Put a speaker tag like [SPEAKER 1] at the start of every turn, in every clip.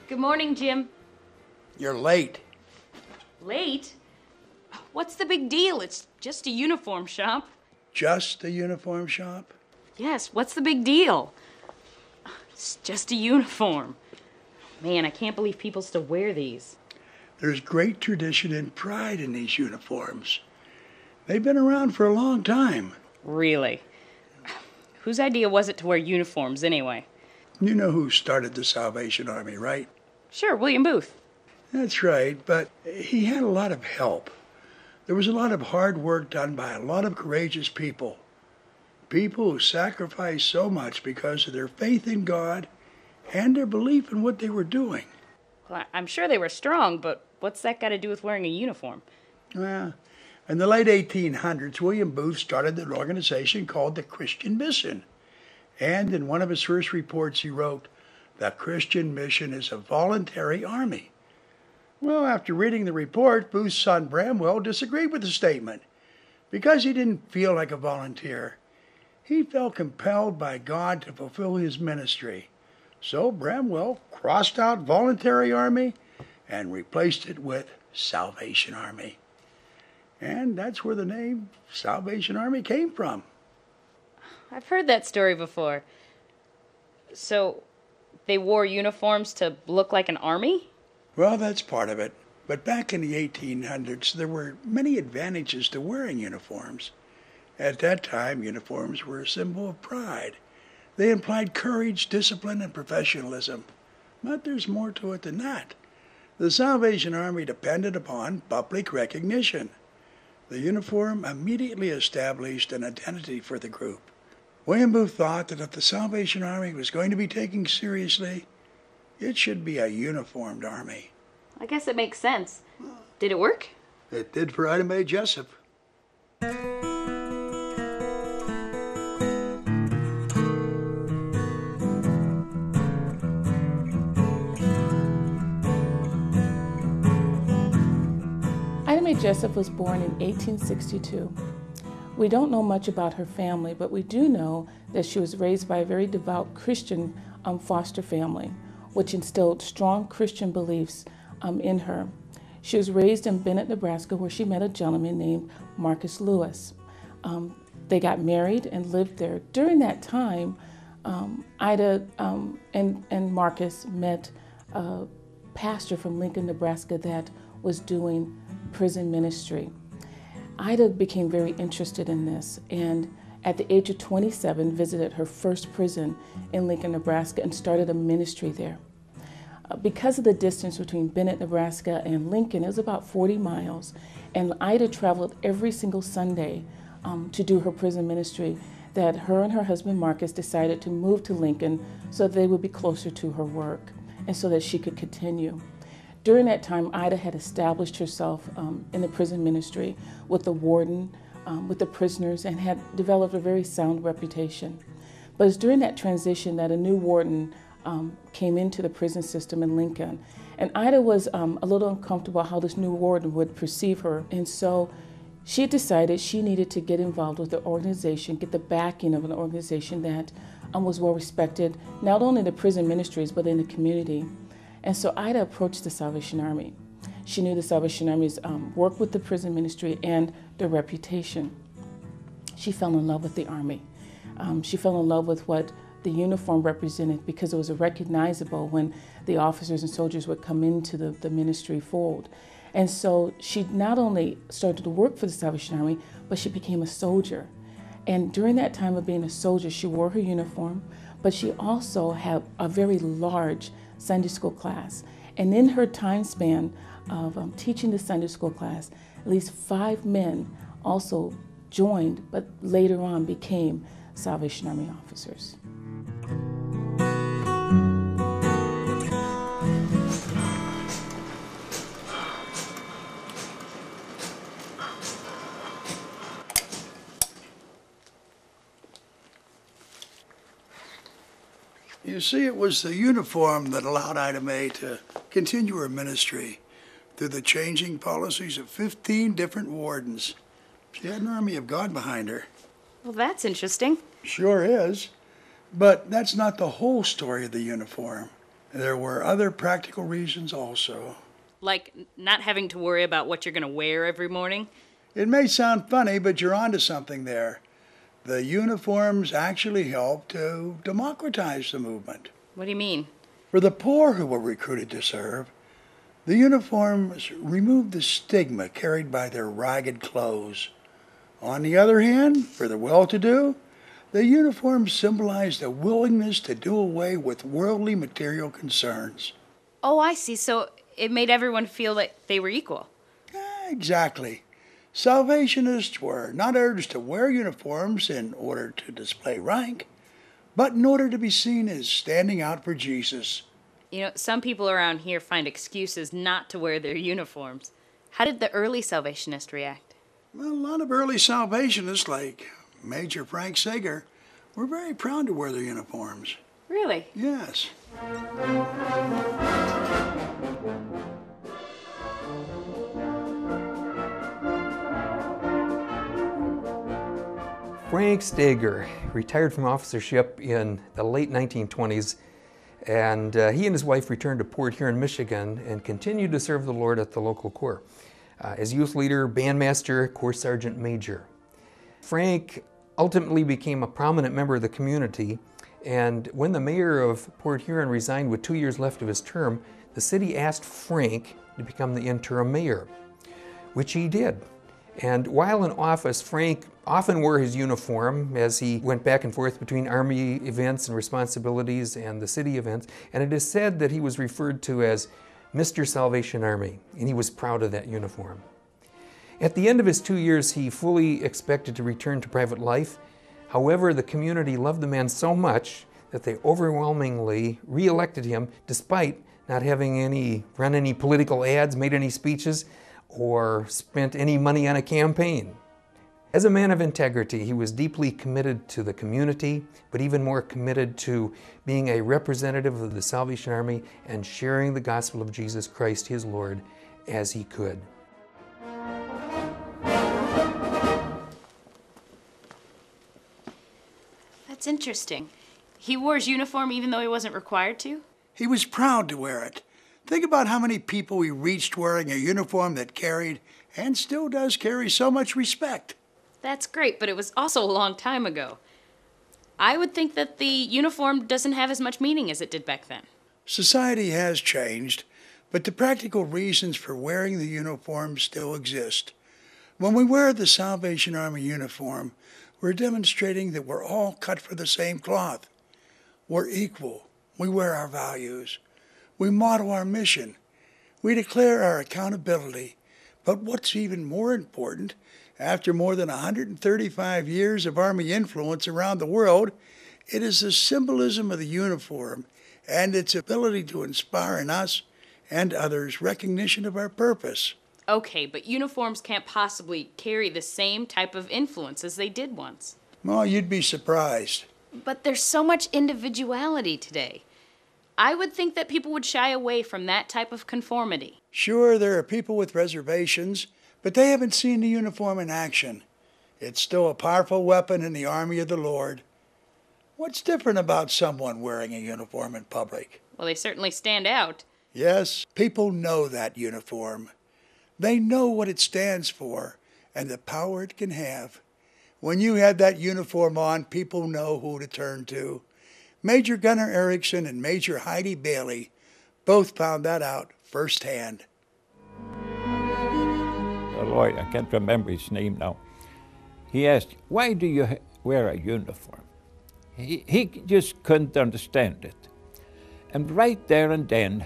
[SPEAKER 1] Good morning, Jim.
[SPEAKER 2] You're late.
[SPEAKER 1] Late? What's the big deal? It's just a uniform shop.
[SPEAKER 2] Just a uniform shop?
[SPEAKER 1] Yes, what's the big deal? It's just a uniform. Man, I can't believe people still wear these.
[SPEAKER 2] There's great tradition and pride in these uniforms. They've been around for a long time.
[SPEAKER 1] Really? Whose idea was it to wear uniforms anyway?
[SPEAKER 2] You know who started the Salvation Army, right?
[SPEAKER 1] Sure, William Booth.
[SPEAKER 2] That's right, but he had a lot of help. There was a lot of hard work done by a lot of courageous people. People who sacrificed so much because of their faith in God and their belief in what they were doing.
[SPEAKER 1] Well, I'm sure they were strong, but what's that got to do with wearing a uniform?
[SPEAKER 2] Well, in the late 1800s, William Booth started an organization called the Christian Mission. And in one of his first reports, he wrote, "The Christian Mission is a voluntary army." Well, after reading the report, Booth's son Bramwell disagreed with the statement. Because he didn't feel like a volunteer, he felt compelled by God to fulfill his ministry. So Bramwell crossed out voluntary army and replaced it with Salvation Army. And that's where the name Salvation Army came from.
[SPEAKER 1] I've heard that story before. So, they wore uniforms to look like an army?
[SPEAKER 2] Well, that's part of it. But back in the 1800s, there were many advantages to wearing uniforms. At that time, uniforms were a symbol of pride. They implied courage, discipline, and professionalism. But there's more to it than that. The Salvation Army depended upon public recognition. The uniform immediately established an identity for the group. William Booth thought that if the Salvation Army was going to be taken seriously, it should be a uniformed army.
[SPEAKER 1] I guess it makes sense. Did it work?
[SPEAKER 2] It did for Ida Mae Jessup.
[SPEAKER 3] Ida Mae Jessup was born in 1862. We don't know much about her family, but we do know that she was raised by a very devout Christian foster family, which instilled strong Christian beliefs in her. She was raised in Bennett, Nebraska, where she met a gentleman named Marcus Lewis. They got married and lived there. During that time, Ida and Marcus met a pastor from Lincoln, Nebraska that was doing prison ministry. Ida became very interested in this, and at the age of 27 visited her first prison in Lincoln, Nebraska, and started a ministry there. Because of the distance between Bennett, Nebraska and Lincoln, it was about 40 miles, and Ida traveled every single Sunday to do her prison ministry, that her and her husband Marcus decided to move to Lincoln so they would be closer to her work and so that she could continue. During that time, Ida had established herself in the prison ministry with the warden, with the prisoners, and had developed a very sound reputation. But it's during that transition that a new warden came into the prison system in Lincoln. And Ida was a little uncomfortable how this new warden would perceive her. And so she decided she needed to get involved with the organization, get the backing of an organization that was well respected, not only in the prison ministries, but in the community. And so Ida approached the Salvation Army. She knew the Salvation Army's work with the prison ministry and their reputation. She fell in love with the Army. She fell in love with what the uniform represented because it was recognizable when the officers and soldiers would come into the ministry fold. And so she not only started to work for the Salvation Army, but she became a soldier. And during that time of being a soldier, she wore her uniform, but she also had a very large Sunday school class. And in her time span of teaching the Sunday school class, at least 5 men also joined, but later on became Salvation Army officers.
[SPEAKER 2] You see, it was the uniform that allowed Ida Mae to continue her ministry through the changing policies of 15 different wardens. She had an army of God behind her.
[SPEAKER 1] Well, that's interesting.
[SPEAKER 2] Sure is. But that's not the whole story of the uniform. There were other practical reasons also.
[SPEAKER 1] Like not having to worry about what you're going to wear every morning?
[SPEAKER 2] It may sound funny, but you're onto something there. The uniforms actually helped to democratize the movement.
[SPEAKER 1] What do you mean?
[SPEAKER 2] For the poor who were recruited to serve, the uniforms removed the stigma carried by their ragged clothes. On the other hand, for the well-to-do, the uniforms symbolized a willingness to do away with worldly material concerns.
[SPEAKER 1] Oh, I see. So it made everyone feel like they were equal.
[SPEAKER 2] Exactly. Salvationists were not urged to wear uniforms in order to display rank, but in order to be seen as standing out for Jesus.
[SPEAKER 1] You know, some people around here find excuses not to wear their uniforms. How did the early Salvationists react?
[SPEAKER 2] Well, a lot of early Salvationists, like Major Frank Seager, were very proud to wear their uniforms.
[SPEAKER 1] Really?
[SPEAKER 2] Yes.
[SPEAKER 4] Frank Seager retired from officership in the late 1920s, and he and his wife returned to Port Huron, Michigan, and continued to serve the Lord at the local Corps as youth leader, bandmaster, Corps Sergeant Major. Frank ultimately became a prominent member of the community, and when the mayor of Port Huron resigned with 2 years left of his term, the city asked Frank to become the interim mayor, which he did. And while in office, Frank often wore his uniform as he went back and forth between Army events and responsibilities and the city events. And it is said that he was referred to as Mr. Salvation Army, and he was proud of that uniform. At the end of his 2 years, he fully expected to return to private life. However, the community loved the man so much that they overwhelmingly re-elected him despite not having run any political ads, made any speeches, or spent any money on a campaign. As a man of integrity, he was deeply committed to the community, but even more committed to being a representative of the Salvation Army and sharing the gospel of Jesus Christ, his Lord, as he could.
[SPEAKER 1] That's interesting. He wore his uniform even though he wasn't required to?
[SPEAKER 2] He was proud to wear it. Think about how many people he reached wearing a uniform that carried, and still does carry, so much respect.
[SPEAKER 1] That's great, but it was also a long time ago. I would think that the uniform doesn't have as much meaning as it did back then.
[SPEAKER 2] Society has changed, but the practical reasons for wearing the uniform still exist. When we wear the Salvation Army uniform, we're demonstrating that we're all cut for the same cloth. We're equal. We wear our values. We model our mission. We declare our accountability. But what's even more important, after more than 135 years of Army influence around the world, it is the symbolism of the uniform and its ability to inspire in us and others recognition of our purpose.
[SPEAKER 1] Okay, but uniforms can't possibly carry the same type of influence as they did once.
[SPEAKER 2] Well, you'd be surprised.
[SPEAKER 1] But there's so much individuality today. I would think that people would shy away from that type of conformity.
[SPEAKER 2] Sure, there are people with reservations, but they haven't seen the uniform in action. It's still a powerful weapon in the army of the Lord. What's different about someone wearing a uniform in public?
[SPEAKER 1] Well, they certainly stand out.
[SPEAKER 2] Yes, people know that uniform. They know what it stands for and the power it can have. When you have that uniform on, people know who to turn to. Major Gunnar Erickson and Major Heidi Bailey both found that out firsthand.
[SPEAKER 5] The lawyer, I can't remember his name now, he asked, "Why do you wear a uniform?" He just couldn't understand it. And right there and then,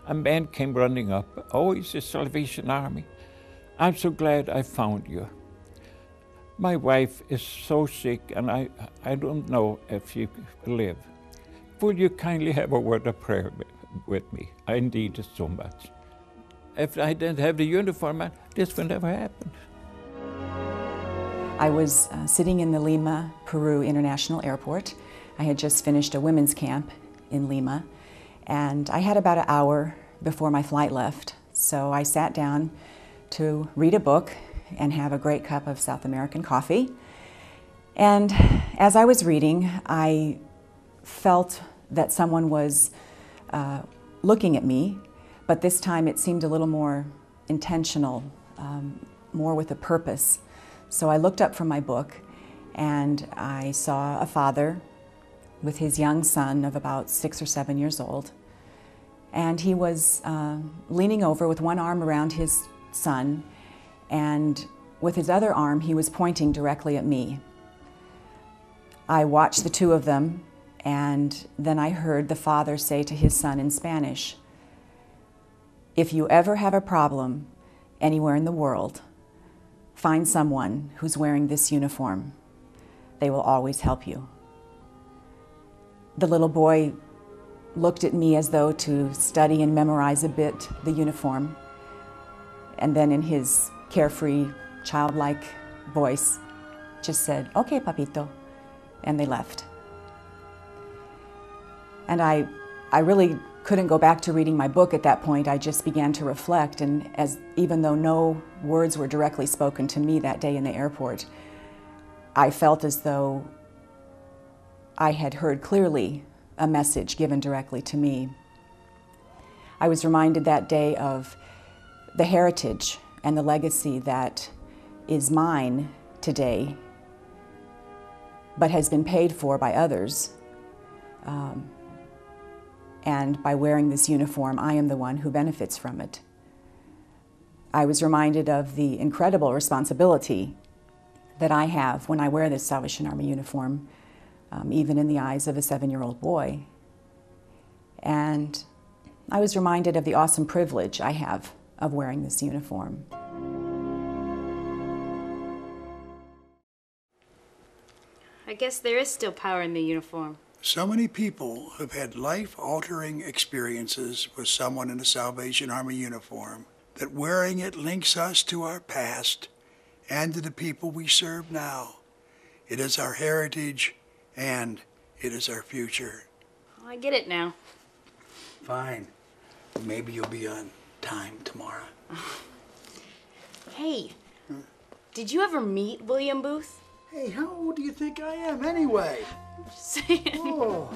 [SPEAKER 5] a man came running up. "Oh, it's the Salvation Army. I'm so glad I found you. My wife is so sick and I don't know if she will live. Would you kindly have a word of prayer with me? I need it so much." If I didn't have the uniform on, this would never happen.
[SPEAKER 6] I was sitting in the Lima, Peru International Airport. I had just finished a women's camp in Lima, and I had about an hour before my flight left. So I sat down to read a book and have a great cup of South American coffee. And as I was reading, I felt that someone was looking at me, but this time it seemed a little more intentional, more with a purpose. So I looked up from my book and I saw a father with his young son of about 6 or 7 years old. And he was leaning over with one arm around his son, and with his other arm he was pointing directly at me. I watched the two of them, and then I heard the father say to his son in Spanish, "If you ever have a problem anywhere in the world, find someone who's wearing this uniform. They will always help you." The little boy looked at me as though to study and memorize a bit the uniform, and then in his carefree, childlike voice just said, "Okay, papito," and they left. And I really couldn't go back to reading my book at that point. I just began to reflect, and even though no words were directly spoken to me that day in the airport, I felt as though I had heard clearly a message given directly to me. I was reminded that day of the heritage and the legacy that is mine today, but has been paid for by others. And by wearing this uniform, I am the one who benefits from it. I was reminded of the incredible responsibility that I have when I wear this Salvation Army uniform, even in the eyes of a 7-year-old boy. And I was reminded of the awesome privilege I have of wearing this uniform.
[SPEAKER 1] I guess there is still power in the uniform.
[SPEAKER 2] So many people have had life-altering experiences with someone in a Salvation Army uniform that wearing it links us to our past and to the people we serve now. It is our heritage and it is our future.
[SPEAKER 1] Oh, I get it now.
[SPEAKER 2] Fine. Maybe you'll be on time tomorrow.
[SPEAKER 1] Hey, did you ever meet William Booth?
[SPEAKER 2] Hey, how old do you think I am anyway?
[SPEAKER 1] Just saying.
[SPEAKER 2] Oh.